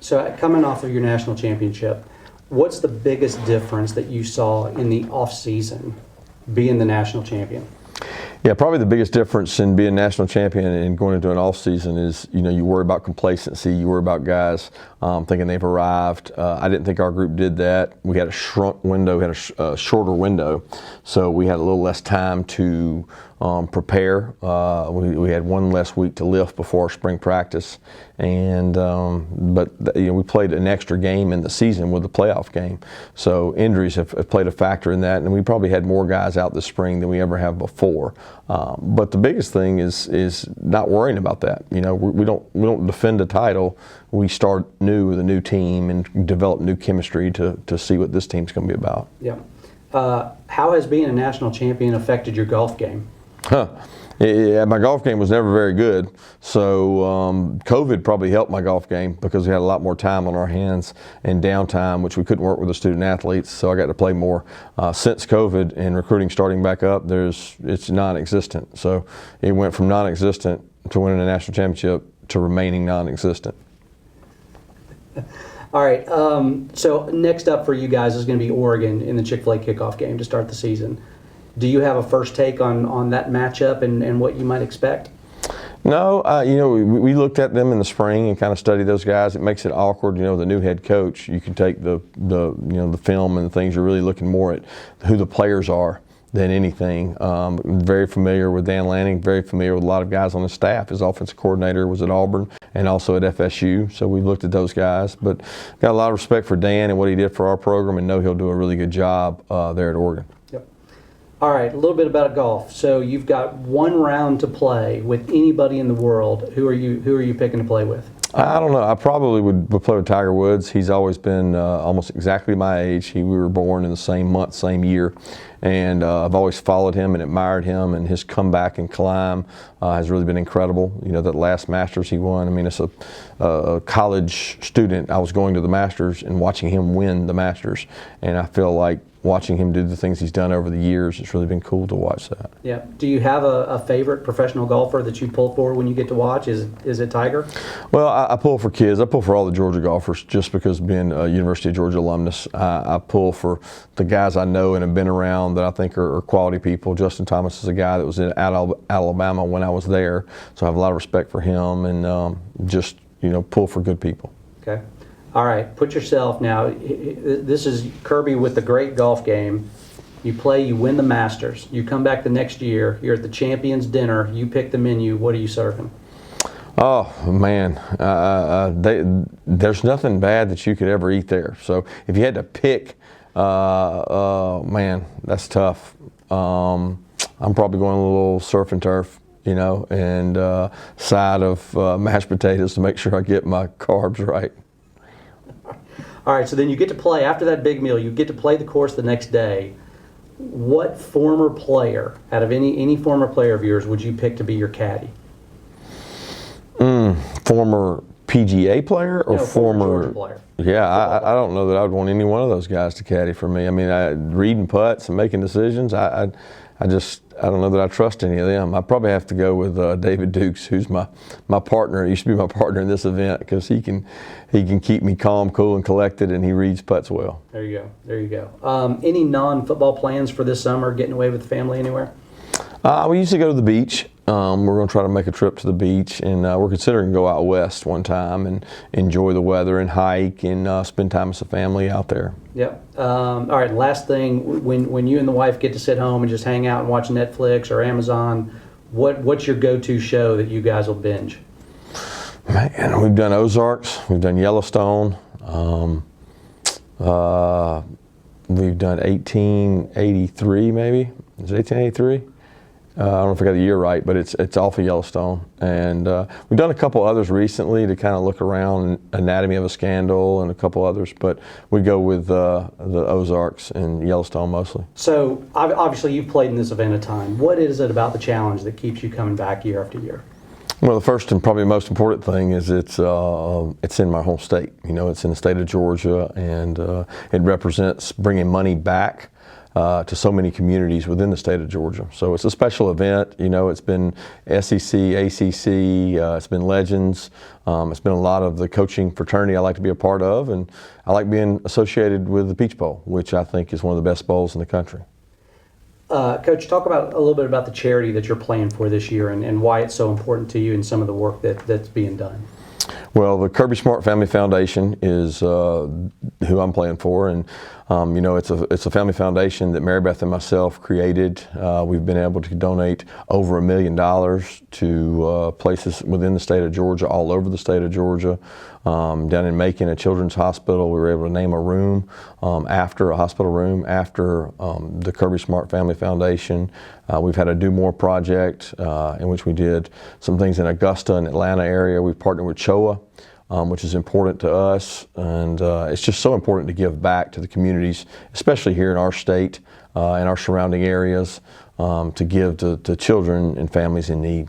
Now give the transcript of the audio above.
So coming off of your national championship, what's the biggest difference that you saw in the off-season being the national champion? Yeah, probably the biggest difference in being national champion and going into an off season is, you worry about complacency. You worry about guys thinking they've arrived. I didn't think our group did that. We had a shrunk window, had a shorter window, so we had a little less time to prepare. We had one less week to lift before our spring practice, but we played an extra game in the season with the playoff game. So injuries have played a factor in that, and we probably had more guys out this spring than we ever have before. But the biggest thing is not worrying about that. We don't defend a title. We start new with a new team and develop new chemistry to see what this team's going to be about. Yeah. How has being a national champion affected your golf game? Yeah, my golf game was never very good, so COVID probably helped my golf game because we had a lot more time on our hands and downtime, which we couldn't work with the student athletes, so I got to play more. Since COVID and recruiting starting back up, it's non-existent. So it went from non-existent to winning a national championship to remaining non-existent. All right, so next up for you guys is going to be Oregon in the Chick-fil-A kickoff game to start the season. Do you have a first take on that matchup and what you might expect? No, we looked at them in the spring and kind of studied those guys. It makes it awkward, the new head coach. You can take the film and the things. You're really looking more at who the players are than anything. Very familiar with Dan Lanning, very familiar with a lot of guys on the staff. His offensive coordinator was at Auburn and also at FSU, so we looked at those guys. But got a lot of respect for Dan and what he did for our program, and know he'll do a really good job there at Oregon. Yep. All right, a little bit about golf. So you've got one round to play with anybody in the world. Who are you picking to play with? I don't know. I probably would play with Tiger Woods. He's always been almost exactly my age. We were born in the same month, same year, and I've always followed him and admired him, and his comeback and climb has really been incredible. That last Masters he won. I mean, it's a college student. I was going to the Masters and watching him win the Masters, and I feel like watching him do the things he's done over the years, it's really been cool to watch that. Yeah. Do you have a favorite professional golfer that you pull for when you get to watch? Is it Tiger? Well, I pull for kids. I pull for all the Georgia golfers just because being a University of Georgia alumnus. I pull for the guys I know and have been around that I think are quality people. Justin Thomas is a guy that was in Alabama when I was there, so I have a lot of respect for him and just pull for good people. Okay. All right, put yourself now, this is Kirby with the great golf game. You play, you win the Masters. You come back the next year, you're at the Champions Dinner, you pick the menu, what are you serving? Oh, man, there's nothing bad that you could ever eat there. So if you had to pick, man, that's tough. I'm probably going a little surf and turf, and side of mashed potatoes to make sure I get my carbs right. All right, so then you get to play, after that big meal, you get to play the course the next day. What former player, out of any former player of yours, would you pick to be your caddy? Former PGA player or former Georgia player? Yeah, I don't know that I would want any one of those guys to caddy for me. I mean, reading putts and making decisions, I don't know that I trust any of them. I probably have to go with David Dukes, who's my partner. He used to be my partner in this event because he can keep me calm, cool, and collected, and he reads putts well. There you go. Any non-football plans for this summer? Getting away with the family anywhere? We used to go to the beach. We're going to try to make a trip to the beach, and we're considering go out west one time and enjoy the weather and hike and spend time as a family out there. Yep. All right, last thing, when you and the wife get to sit home and just hang out and watch Netflix or Amazon, what's your go-to show that you guys will binge? Man, we've done Ozarks, we've done Yellowstone, we've done 1883 maybe. Is it 1883? I don't know if I got the year right, but it's off of Yellowstone. And we've done a couple others recently to kind of look around, Anatomy of a Scandal and a couple others, but we go with the Ozarks and Yellowstone mostly. So obviously you've played in this event a time. What is it about the challenge that keeps you coming back year after year? Well, the first and probably most important thing is it's in my home state. It's in the state of Georgia, and it represents bringing money back to so many communities within the state of Georgia. So it's a special event. You know, it's been SEC, ACC, it's been Legends, it's been a lot of the coaching fraternity I like to be a part of, and I like being associated with the Peach Bowl, which I think is one of the best bowls in the country. Coach, talk about a little bit about the charity that you're playing for this year and why it's so important to you and some of the work that's being done. Well, the Kirby Smart Family Foundation is who I'm playing for, and you know, it's a family foundation that Mary Beth and myself created. We've been able to donate over $1 million to places within the state of Georgia, all over the state of Georgia. Down in Macon, a children's hospital, we were able to name a room after a hospital room after the Kirby Smart Family Foundation. We've had a Do More project in which we did some things in Augusta and Atlanta area. We've partnered with CHOA, which is important to us, and it's just so important to give back to the communities, especially here in our state and our surrounding areas, to give to children and families in need.